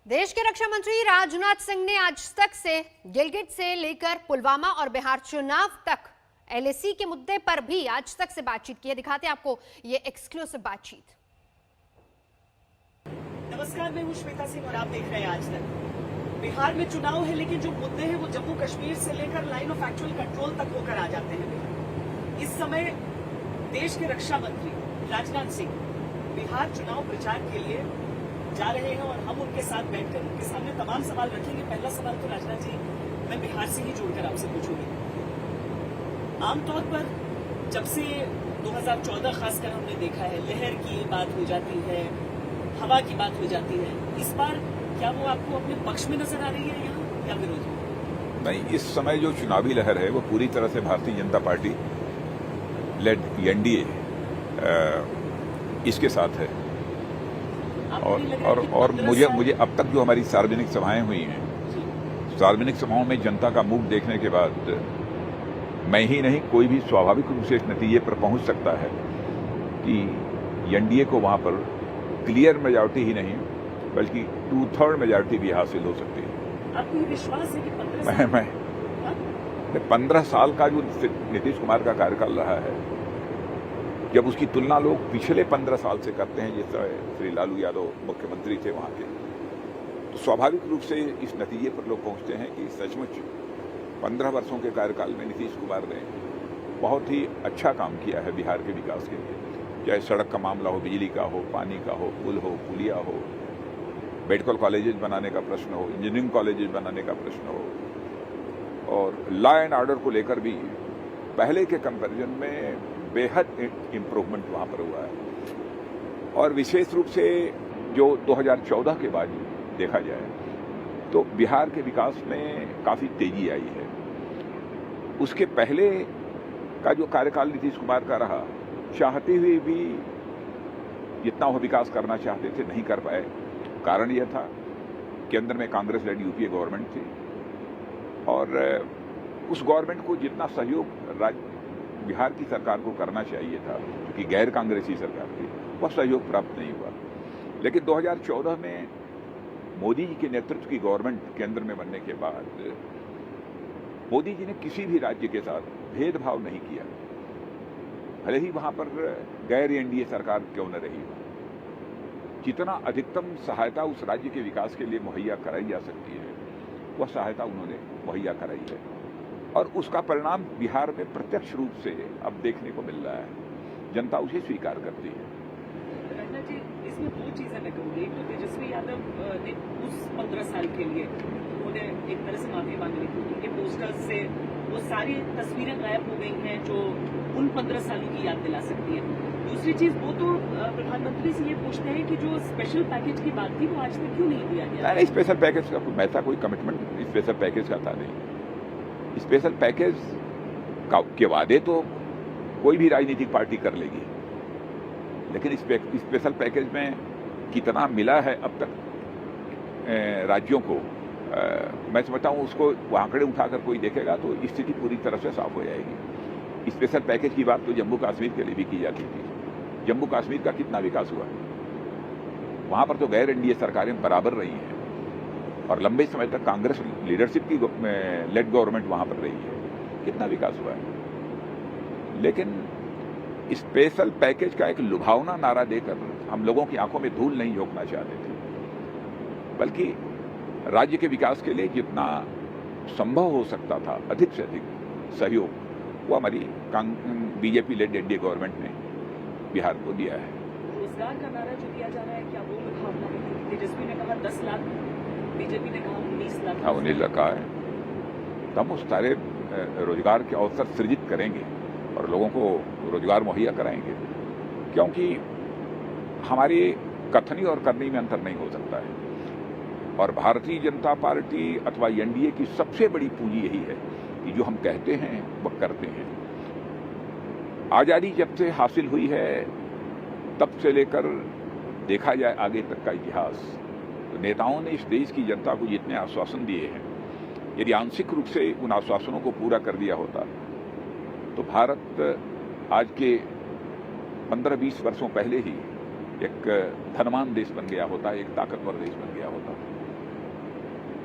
देश के रक्षा मंत्री राजनाथ सिंह ने आज तक से गिलगित से लेकर पुलवामा और बिहार चुनाव तक एलएसी के मुद्दे पर भी आज तक से बातचीत की है। दिखाते हैं आपको ये एक्सक्लूसिव बातचीत। नमस्कार, मैं हूं श्वेता सिंह और आप देख रहे हैं आज तक। बिहार में चुनाव है, लेकिन जो मुद्दे हैं वो जम्मू कश्मीर से लेकर लाइन ऑफ एक्चुअल कंट्रोल तक होकर आ जाते हैं। इस समय देश के रक्षा मंत्री राजनाथ सिंह बिहार चुनाव प्रचार के लिए जा रहे हैं और हम उनके साथ बैठकर उनके सामने तमाम सवाल रखेंगे। पहला सवाल तो राजनाथ जी मैं बिहार से ही जोड़कर आपसे पूछूंगी। आमतौर पर जब से 2014 खासकर हमने देखा है, लहर की बात हो जाती है, हवा की बात हो जाती है। इस बार क्या वो आपको अपने पक्ष में नजर आ रही है यहाँ या विरोध में? नहीं, इस समय जो चुनावी लहर है वो पूरी तरह से Bharatiya Janata party lead NDA इसके साथ है। और मुझे अब तक जो हमारी सार्वजनिक सभाएं हुई हैं, सार्वजनिक सभाओं में जनता का मूड देखने के बाद मैं ही नहीं, कोई भी स्वाभाविक रूप से इस नतीजे पर पहुंच सकता है कि एनडीए को वहां पर क्लियर मेजॉरिटी ही नहीं बल्कि 2/3 मेजॉरिटी भी हासिल हो सकती है। आपको विश्वास है कि 15 साल का जो नीतीश कुमार का कार्यकाल रहा है, जब उसकी तुलना लोग पिछले 15 साल से करते हैं, जिस तरह श्री लालू यादव मुख्यमंत्री थे वहां के, तो स्वाभाविक रूप से इस नतीजे पर लोग पहुंचते हैं कि सचमुच 15 वर्षों के कार्यकाल में नीतीश कुमार ने बहुत ही अच्छा काम किया है बिहार के विकास के लिए। चाहे सड़क का मामला हो, बिजली का हो, पानी का हो, पुल हो, पुलिया हो, मेडिकल कॉलेजेस बनाने का प्रश्न हो, इंजीनियरिंग कॉलेजेस बनाने का प्रश्न हो, और लॉ एंड ऑर्डर को लेकर भी पहले के कंपैरिजन में बेहद इम्प्रूवमेंट वहां पर हुआ है। और विशेष रूप से जो 2014 के बाद देखा जाए तो बिहार के विकास में काफी तेजी आई है। उसके पहले का जो कार्यकाल नीतीश कुमार का रहा, चाहते हुए भी जितना वो विकास करना चाहते थे नहीं कर पाए। कारण यह था केंद्र में कांग्रेस लेड यूपीए गवर्नमेंट थी और उस गवर्नमेंट को जितना सहयोग बिहार की सरकार को करना चाहिए था, क्योंकि गैर कांग्रेसी सरकार थी, वह सहयोग प्राप्त नहीं हुआ। लेकिन 2014 में मोदी जी के नेतृत्व की गवर्नमेंट केंद्र में बनने के बाद मोदी जी ने किसी भी राज्य के साथ भेदभाव नहीं किया, भले ही वहां पर गैर एनडीए सरकार क्यों न रही हो। जितना अधिकतम सहायता उस राज्य के विकास के लिए मुहैया कराई जा सकती है, वह सहायता उन्होंने मुहैया कराई है और उसका परिणाम बिहार में प्रत्यक्ष रूप से अब देखने को मिल रहा है। जनता उसे स्वीकार करती है। राजनाथ जी, इसमें दो चीजें मैं कहूंगी। एक तो तेजस्वी यादव ने उस 15 साल के लिए उन्होंने एक तरह से माफी मांग ली थी। उनके पोस्टर्स से वो सारी तस्वीरें गायब हो गई हैं जो उन 15 सालों की याद दिला सकती है। दूसरी चीज, वो तो प्रधानमंत्री से ये पूछते हैं कि जो स्पेशल पैकेज की बात थी वो आज तक क्यों नहीं दिया गया? नहीं, स्पेशल पैकेज का ऐसा कोई कमिटमेंट स्पेशल पैकेज का था नहीं। स्पेशल पैकेज के वादे तो कोई भी राजनीतिक पार्टी कर लेगी, लेकिन स्पेशल पैकेज में कितना मिला है अब तक राज्यों को, मैं समझता हूं उसको आंकड़े उठाकर कोई देखेगा तो स्थिति पूरी तरह से साफ हो जाएगी। स्पेशल पैकेज की बात तो जम्मू कश्मीर के लिए भी की जाती थी। जम्मू कश्मीर का कितना विकास हुआ है? वहां पर तो गैर एनडीए सरकारें बराबर रही हैं और लंबे समय तक कांग्रेस लीडरशिप की लेड गवर्नमेंट वहां पर रही है। कितना विकास हुआ है? लेकिन स्पेशल पैकेज का एक लुभावना नारा देकर हम लोगों की आंखों में धूल नहीं झोंकना चाहते थे, बल्कि राज्य के विकास के लिए जितना संभव हो सकता था अधिक से अधिक सहयोग वो हमारी बीजेपी लेड एनडीए गवर्नमेंट ने बिहार को दिया है। रोजगार का नारा जो दिया जा रहा है, क्या वो भावना है? तेजस्वी ने कहा 10 लाख, बीजेपी ने कहा 19 लाख। हाँ, 19 लाख है। तो हम उस सारे रोजगार के अवसर सृजित करेंगे और लोगों को रोजगार मुहैया कराएंगे, क्योंकि हमारी कथनी और करनी में अंतर नहीं हो सकता है। और भारतीय जनता पार्टी अथवा एनडीए की सबसे बड़ी पूंजी यही है कि जो हम कहते हैं वह करते हैं। आजादी जब से हासिल हुई है तब से लेकर देखा जाए आगे तक का इतिहास, तो नेताओं ने इस देश की जनता को जितने आश्वासन दिए हैं, यदि आंशिक रूप से उन आश्वासनों को पूरा कर दिया होता तो भारत आज के 15-20 वर्षों पहले ही एक धनवान देश बन गया होता, एक ताकतवर देश बन गया होता।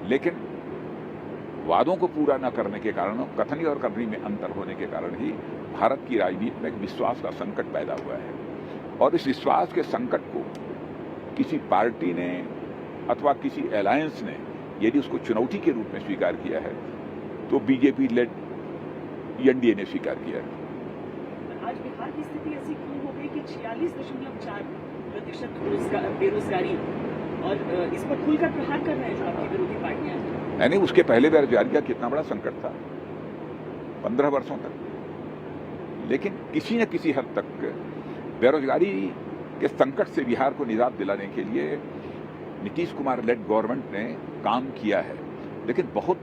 लेकिन वादों को पूरा न करने के कारण, कथनी और करनी में अंतर होने के कारण ही भारत की राजनीति में एक विश्वास का संकट पैदा हुआ है। और इस विश्वास के संकट को किसी पार्टी ने अथवा किसी अलायंस ने यदि उसको चुनौती के रूप में स्वीकार किया है तो बीजेपी लेड एनडीए ने स्वीकार किया है। आज बिहार की स्थिति ऐसी क्यों हो गई कि 46.4% बेरोजगारी, और इस पर खुलकर प्रहार कर रहे हैं जो आपकी विरोधी पार्टियां हैं? यानी उसके पहले बेरोजगारी का कितना बड़ा संकट था 15 वर्षों तक, लेकिन किसी न किसी हद तक बेरोजगारी के संकट से बिहार को निजात दिलाने के लिए नीतीश कुमार लेड गवर्नमेंट ने काम किया है, लेकिन बहुत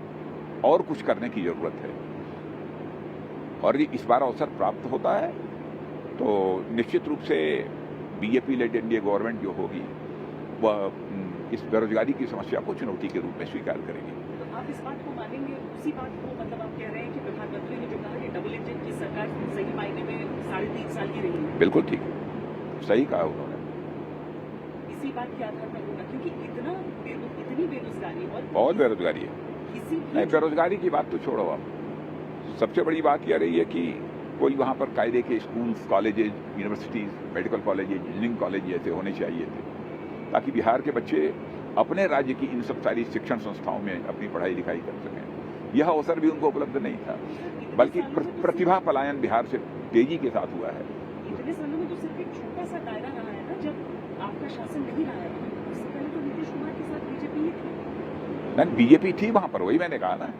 और कुछ करने की जरूरत है। और यदि इस बार अवसर प्राप्त होता है तो निश्चित रूप से बीजेपी लेड एनडीए गवर्नमेंट जो होगी वह इस बेरोजगारी की समस्या को चुनौती के रूप में स्वीकार करेगी। तो आप इस बात को मानेंगे, उसी बात को मतलब आप कह रहे हैं कि प्रधानमंत्री ने जो कहा कि डबल इंजन की सरकार सही मायने में 3.5 साल की रही है? बिल्कुल ठीक, सही कहा उन्होंने। इसी बात के आधार पर होगा, क्योंकि इतनी बेरोजगारी और बहुत बेरोजगारी है। नहीं, बेरोजगारी की बात तो छोड़ो आप, सबसे बड़ी बात यह रही है कि कोई वहाँ पर कायदे के schools, colleges, universities, medical colleges, engineering college ऐसे होने चाहिए थे ताकि बिहार के बच्चे अपने राज्य की इन सब सारी शिक्षण संस्थाओं में अपनी पढ़ाई लिखाई कर सकें। यह अवसर भी उनको उपलब्ध नहीं था, बल्कि प्रतिभा पलायन बिहार से तेजी के साथ हुआ है। इतने सालों में तो सिर्फ एक छोटा सा दायरा रहा है ना, जब आपका शासन नहीं रहा है। इससे पहले तो नीतीश कुमार के साथ बीजेपी ही थी। नहीं, बीजेपी थी वहां पर, वही मैंने कहा ना।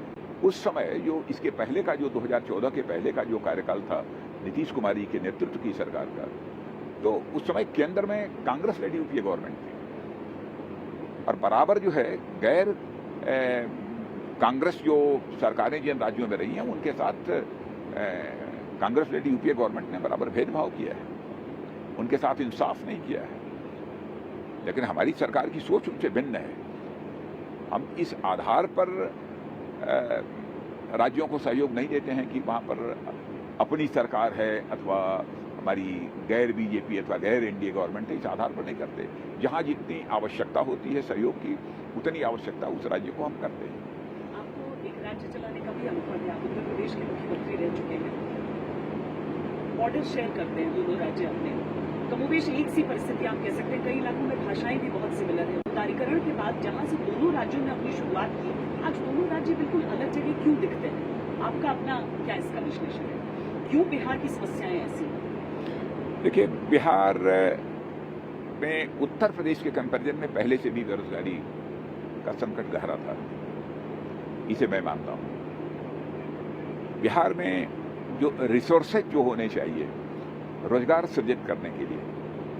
उस समय जो इसके पहले का जो 2014 के पहले का जो कार्यकाल था नीतीश कुमार जी के नेतृत्व की सरकार का, तो उस समय केंद्र में कांग्रेस लेडी यूपीए गवर्नमेंट थी और बराबर जो है गैर कांग्रेस जो सरकारें जिन राज्यों में रही हैं उनके साथ कांग्रेस लेडी यूपीए गवर्नमेंट ने बराबर भेदभाव किया है, उनके साथ इंसाफ नहीं किया है। लेकिन हमारी सरकार की सोच उनसे भिन्न है। हम इस आधार पर राज्यों को सहयोग नहीं देते हैं कि वहाँ पर अपनी सरकार है अथवा हमारी गैर बीजेपी अथवा गैर एनडीए गवर्नमेंट है, इस आधार पर नहीं करते। जहाँ जितनी आवश्यकता होती है सहयोग की, उतनी आवश्यकता उस राज्य को हम करते हैं। आपको एक राज्य चलाने का भी अनुभव है, आप उत्तर प्रदेश के मुख्यमंत्री रह चुके हैं, बॉर्डर शेयर करते हैं दोनों राज्य अपने, कमोबेश एक सी परिस्थिति आप कह सकते हैं। कई इलाकों में भाषाएं भी बहुत सिमिलर है। उदारीकरण के बाद जहां से दोनों राज्यों ने अपनी शुरुआत की, आज दोनों राज्य बिल्कुल अलग जगह क्यों दिखते हैं? आपका अपना क्या इसका विश्लेषण है? क्यों बिहार की समस्याएं ऐसी? देखिए, बिहार में उत्तर प्रदेश के कंपैरिजन में पहले से भी बेरोजगारी का संकट गहरा था, इसे मैं मानता हूं। बिहार में जो रिसोर्सेज जो होने चाहिए रोजगार सृजित करने के लिए,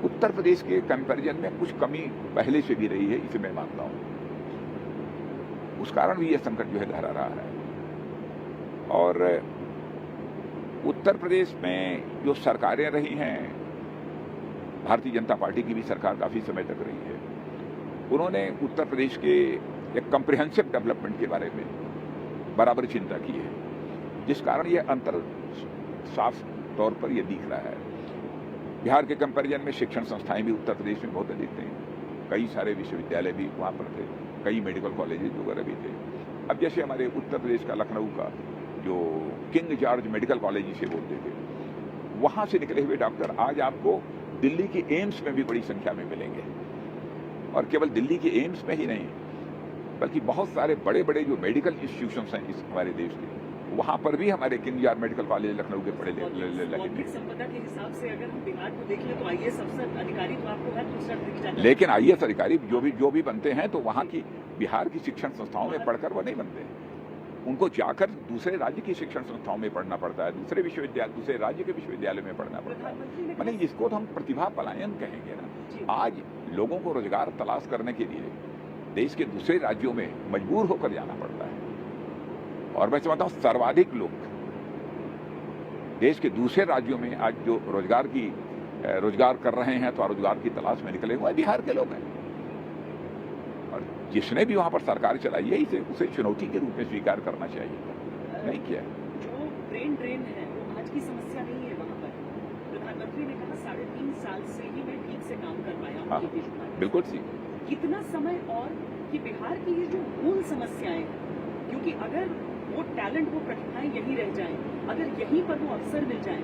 उत्तर प्रदेश के कंपैरिजन में कुछ कमी पहले से भी रही है, इसे मैं मानता हूं। उस कारण भी यह संकट जो है गहरा रहा है। और उत्तर प्रदेश में जो सरकारें रही हैं, भारतीय जनता पार्टी की भी सरकार काफी समय तक रही है, उन्होंने उत्तर प्रदेश के एक कम्प्रिहेंसिव डेवलपमेंट के बारे में बराबर चिंता की है, जिस कारण यह अंतर साफ तौर पर यह दिख रहा है। बिहार के कंपैरिजन में शिक्षण संस्थाएं भी उत्तर प्रदेश में बहुत अधिक थे, कई सारे विश्वविद्यालय भी वहाँ पर थे, कई मेडिकल कॉलेजेस वगैरह भी थे। अब जैसे हमारे उत्तर प्रदेश का लखनऊ का जो किंग जॉर्ज मेडिकल कॉलेज जिसे बोलते थे, वहाँ से निकले हुए डॉक्टर आज आपको दिल्ली के एम्स में भी बड़ी संख्या में मिलेंगे। और केवल दिल्ली के एम्स में ही नहीं, बल्कि बहुत सारे बड़े बड़े जो मेडिकल इंस्टीट्यूशंस हैं इस हमारे देश के, वहाँ पर भी हमारे king George medical college Lucknow के पढ़े लगे। संपदा के हिसाब से अगर हम बिहार को देख लें तो आईएएस अफसर अधिकारी तो आपको हर दूसरा दिख जाता है। लेकिन आईएएस अधिकारी जो भी बनते हैं तो वहाँ की बिहार की शिक्षण संस्थाओं में पढ़कर वो नहीं बनते, उनको जाकर दूसरे राज्य की शिक्षण संस्थाओं में पढ़ना पड़ता है, दूसरे राज्य के विश्वविद्यालय में पढ़ना पड़ता है। माने जिसको तो हम प्रतिभा पलायन कहेंगे ना। आज लोगों को रोजगार तलाश करने के लिए देश के दूसरे राज्यों में मजबूर होकर जाना पड़ता है। और मैं समझता हूँ सर्वाधिक लोग देश के दूसरे राज्यों में आज जो रोजगार कर रहे हैं तो रोजगार की तलाश में निकले हुए बिहार के लोग हैं। और जिसने भी वहां पर सरकार चलाई है उसे चुनौती के रूप में स्वीकार करना चाहिए, नहीं किया। जो ब्रेन ड्रेन है वो आज की समस्या नहीं है वहां पर। प्रधानमंत्री ने कहा 3.5 साल से ही मैं ठीक से काम कर पाया हूं। हाँ, बिल्कुल ठीक। कितना समय और कि बिहार की ये जो मूल समस्याएं हैं, क्योंकि अगर वो टैलेंट, वो प्रतिभाएं यहीं रह जाएं, अगर यहीं पर वो अवसर मिल जाएं,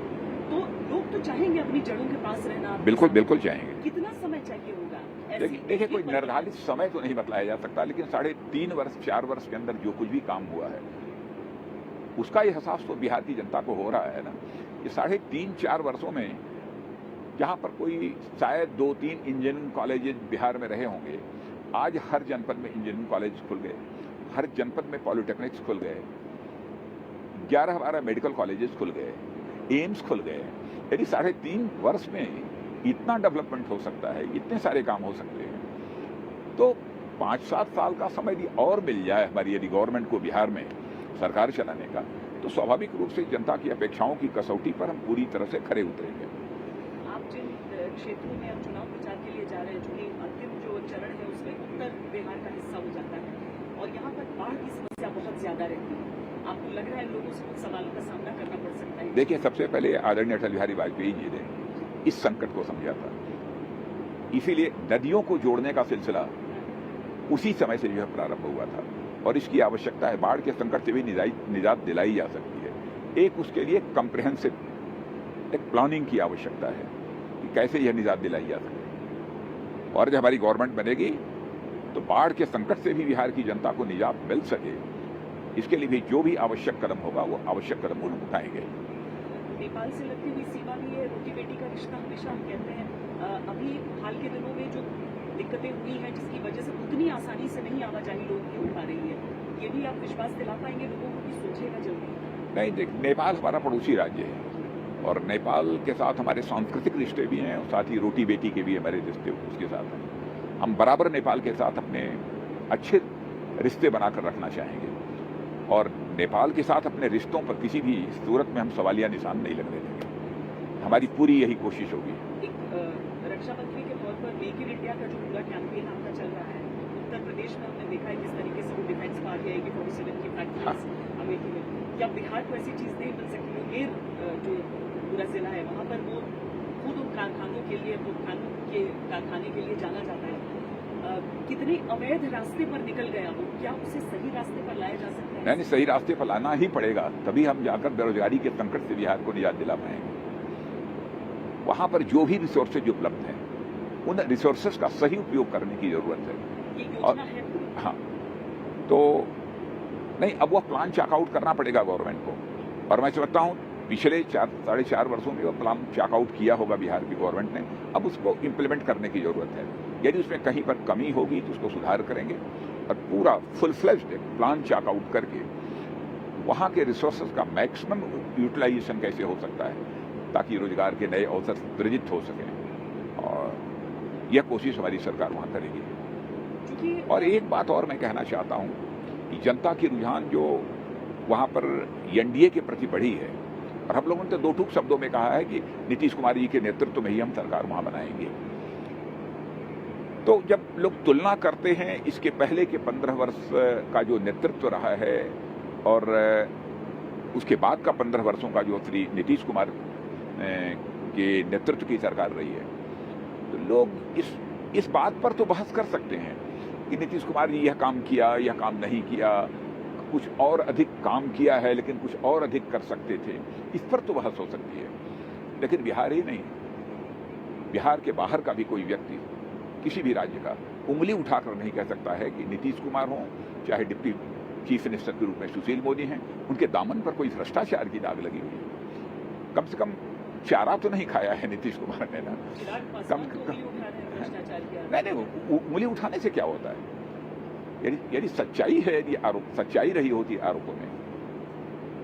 तो लोग तो चाहेंगे अपनी जड़ों के पास रहना। बिल्कुल बिल्कुल चाहेंगे। कितना समय चाहिए होगा? देखिए कोई निर्धारित समय तो नहीं बतलाया जा सकता, लेकिन 3.5 वर्ष 4 वर्ष के अंदर जो कुछ भी काम हुआ है उसका एहसास तो बिहार की जनता को हो रहा है ना। ये 3.5-4 वर्षों में जहां पर कोई शायद 2-3 इंजीनियरिंग कॉलेजेस बिहार में रहे होंगे, आज हर जनपद में इंजीनियरिंग कॉलेज खुल गए, हर जनपद में पॉलिटेक्निक्स खुल गए, 11-12 मेडिकल कॉलेजेस खुल गए, एम्स खुल गए। यदि 3.5 वर्ष में इतना डेवलपमेंट हो सकता है, इतने सारे काम हो सकते हैं, तो 5-7 साल का समय यदि और मिल जाए हमारी यदि गवर्नमेंट को बिहार में सरकार चलाने का, तो स्वाभाविक रूप से जनता की अपेक्षाओं की कसौटी पर हम पूरी तरह से खरे उतरेंगे। आप जिन क्षेत्रों में अब चुनाव प्रचार के लिए जा रहे हैं, चूंकि अंतिम जो चरण है उसमें उत्तर बिहार का हिस्सा हो जाता है और यहाँ पर बाढ़ की समस्या बहुत ज्यादा रहती है, आपको लग रहा है लोगों से कुछ सवालों का सामना करना पड़ सकता है? देखिए, सबसे पहले आदरणीय अटल बिहारी वाजपेयी जी ने इस संकट को समझा था, इसीलिए नदियों को जोड़ने का सिलसिला उसी समय से जो है प्रारंभ हुआ था और इसकी आवश्यकता है। बाढ़ के संकट से भी निजात दिलाई जा सकती है। एक उसके लिए कम्प्रिहेंसिव एक प्लानिंग की आवश्यकता है कि कैसे यह निजात दिलाई जा सके, और जब हमारी गवर्नमेंट बनेगी तो बाढ़ के संकट से भी बिहार की जनता को निजात मिल सके, इसके लिए भी जो भी आवश्यक कदम होगा वो आवश्यक कदम उठाएंगे। नेपाल से लगती हुई सीमा भी है, रोटी बेटी का रिश्ता हमेशा हम कहते हैं। अभी हाल के दिनों में जो दिक्कतें हुई हैं जिसकी वजह से उतनी आसानी से नहीं आवाजाही लोगों की हो पा रही है, ये भी आप विश्वास दिला पाएंगे लोगों को कि सोचेगा जल्दी? नहीं, देख, नेपाल हमारा पड़ोसी राज्य है और नेपाल के साथ हमारे सांस्कृतिक रिश्ते भी हैं और साथ ही रोटी बेटी के भी हमारे रिश्ते उसके साथ हैं। हम बराबर नेपाल के साथ अपने अच्छे रिश्ते बनाकर रखना चाहेंगे और नेपाल के साथ अपने रिश्तों पर किसी भी सूरत में हम सवालिया निशान नहीं लगने देंगे। हमारी पूरी यही कोशिश होगी। एक रक्षा मंत्री के तौर पर मेक इन इंडिया का जो पूरा कैंपेन आपका चल रहा है, उत्तर प्रदेश में हमने देखा है किस तरीके से वो डिफेंस पार्क है कि 47 की फैक्ट्रीज अमेठी में, क्या बिहार को ऐसी चीज नहीं मिल सकती? मुंगेर जो पूरा जिला है वहाँ पर वो खुद उन कारखानों के लिए, के कारखाने के लिए जाना जाता है। कितने अवैध रास्ते पर निकल गया वो, क्या उसे सही रास्ते पर लाया जा सकता है? नहीं, सही रास्ते पर लाना ही पड़ेगा, तभी हम जाकर बेरोजगारी के संकट से बिहार को निजात दिला पाएंगे। वहां पर जो भी रिसोर्सेज उपलब्ध हैं उन रिसोर्सेज का सही उपयोग करने की जरूरत है। ये योजना है पूरी? हाँ, तो नहीं, अब वह प्लान चेकआउट करना पड़ेगा गवर्नमेंट को, और मैं समझता हूँ पिछले 4-4.5 वर्षों में वो प्लान चेकआउट किया होगा बिहार की गवर्नमेंट ने। अब उसको इम्प्लीमेंट करने की जरूरत है। यदि उसमें कहीं पर कमी होगी तो उसको सुधार करेंगे और पूरा फुल फ्लेज्ड प्लान चेकआउट करके वहाँ के रिसोर्सेज का मैक्सिमम यूटिलाइजेशन कैसे हो सकता है ताकि रोजगार के नए अवसर सृजित हो सकें, और यह कोशिश हमारी सरकार वहाँ करेगी। और एक बात और मैं कहना चाहता हूँ कि जनता की रुझान जो वहाँ पर एनडीए के प्रति बढ़ी है, और हम लोगों ने तो 2 टूक शब्दों में कहा है कि नीतीश कुमार जी के नेतृत्व में ही हम सरकार वहाँ बनाएंगे। तो जब लोग तुलना करते हैं इसके पहले के 15 वर्ष का जो नेतृत्व रहा है और उसके बाद का 15 वर्षों का जो श्री नीतीश कुमार के नेतृत्व की सरकार रही है, तो लोग इस बात पर तो बहस कर सकते हैं कि नीतीश कुमार जी यह काम किया, यह काम नहीं किया, कुछ और अधिक काम किया है लेकिन कुछ और अधिक कर सकते थे, इस पर तो बहस हो सकती है। लेकिन बिहार ही नहीं, बिहार के बाहर का भी कोई व्यक्ति किसी भी राज्य का उंगली उठाकर नहीं कह सकता है कि नीतीश कुमार हों, चाहे डिप्टी चीफ मिनिस्टर के रूप में सुशील मोदी हैं, उनके दामन पर कोई भ्रष्टाचार की दाग लगी हुई है। कम से कम चारा तो नहीं खाया है नीतीश कुमार ने ना। कम नहीं, उंगली उठाने से क्या होता है? यदि सच्चाई है, यदि सच्चाई रही होती आरोपों में,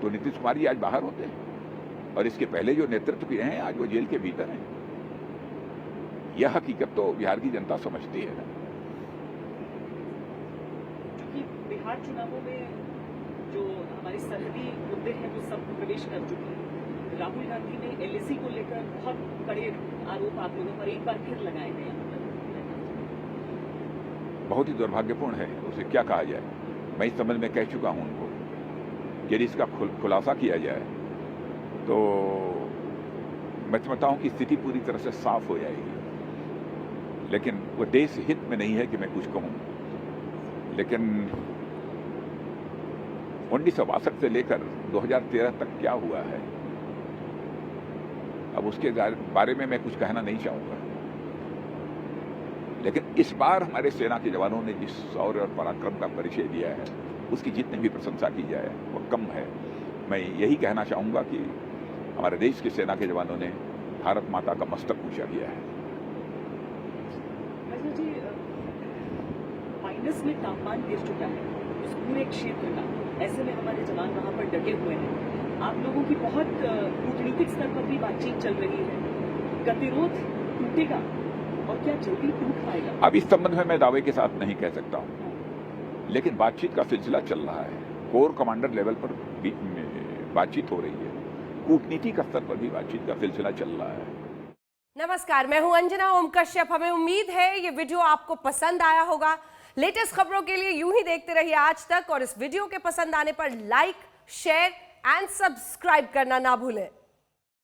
तो नीतीश कुमार जी आज बाहर होते हैं और इसके पहले जो नेतृत्व किए हैं आज वो जेल के भीतर हैं। यह हकीकत तो बिहार की जनता समझती है ना। क्योंकि बिहार चुनावों में जो हमारे सरहदी मुद्दे हैं वो सब प्रवेश कर चुके हैं। राहुल गांधी ने एलएसी को लेकर बहुत कड़े आरोप आप लोगों पर एक बार फिर लगाए गए। बहुत ही दुर्भाग्यपूर्ण है, उसे क्या कहा जाए। मैं इस संबंध में कह चुका हूं उनको, यदि इसका खुलासा किया जाए तो मैं समझता हूं कि स्थिति पूरी तरह से साफ हो जाएगी। लेकिन वो देश हित में नहीं है कि मैं कुछ कहूं। लेकिन 1962 से लेकर 2013 तक क्या हुआ है, अब उसके बारे में मैं कुछ कहना नहीं चाहूंगा। लेकिन इस बार हमारे सेना के जवानों ने जिस शौर्य और पराक्रम का परिचय दिया है, उसकी जितनी भी प्रशंसा की जाए वो कम है। मैं यही कहना चाहूंगा कि हमारे देश की सेना के जवानों ने भारत माता का मस्तक ऊंचा किया है। वैसे जी माइनस में तापमान गिर चुका है उस पूरे क्षेत्र का, ऐसे में हमारे जवान वहां पर डटे हुए हैं। आप लोगों की बहुत कूटनीतिक स्तर पर भी बातचीत चल रही है, गतिरोध टूटेगा और क्या जल्दी टूट पाएगा? अब इस संबंध में मैं दावे के साथ नहीं कह सकता हूं, लेकिन बातचीत का सिलसिला चल रहा है। कोर कमांडर लेवल पर भी बातचीत हो रही है, कूटनीतिक स्तर पर भी बातचीत का सिलसिला चल रहा है। नमस्कार, मैं हूं अंजना ओम कश्यप। हमें उम्मीद है ये वीडियो आपको पसंद आया होगा। लेटेस्ट खबरों के लिए यूं ही देखते रहिए आज तक, और इस वीडियो के पसंद आने पर लाइक, शेयर एंड सब्सक्राइब करना ना भूलें।